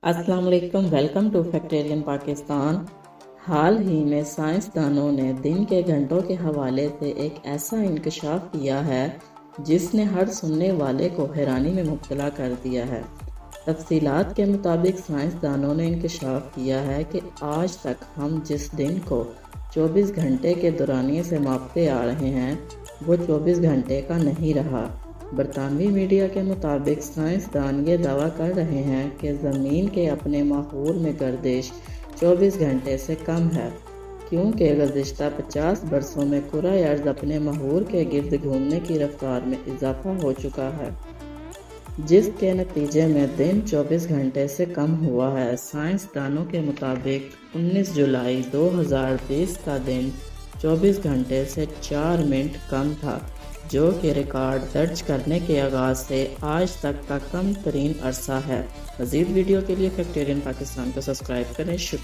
अस्सलाम वालेकुम, welcome to फैक्टेरियन Pakistan. हाल ही में साइंसदानों ने दिन के घंटों के हवाले से एक ऐसा इंकशाफ किया है जिसने हर सुनने वाले को हैरानी में मुब्तला कर दिया है। तफसीलात के मुताबिक साइंसदानों ने इंकशाफ किया है कि आज तक हम जिस दिन को 24 घंटे के दौरानिए से मापते आ रहे हैं वो 24 घंटे का नहीं रहा। बरतानवी मीडिया के मुताबिक साइंसदान ये दावा कर रहे हैं कि ज़मीन के अपने माहौल में गर्दिश 24 घंटे से कम है, क्योंकि गुज़िश्ता 50 बरसों में कुरा अर्ज़ अपने माहौल के गिर्द घूमने की रफ्तार में इजाफा हो चुका है, जिसके नतीजे में दिन 24 घंटे से कम हुआ है। साइंसदानों के मुताबिक 19 जुलाई 2020 का दिन 24 घंटे से 4 मिनट कम था, जो कि रिकॉर्ड दर्ज करने के आगाज़ से आज तक का कम तरीन अरसा है। मज़ीद वीडियो के लिए फैक्टेरियन पाकिस्तान को सब्सक्राइब करें। शुक्रिया।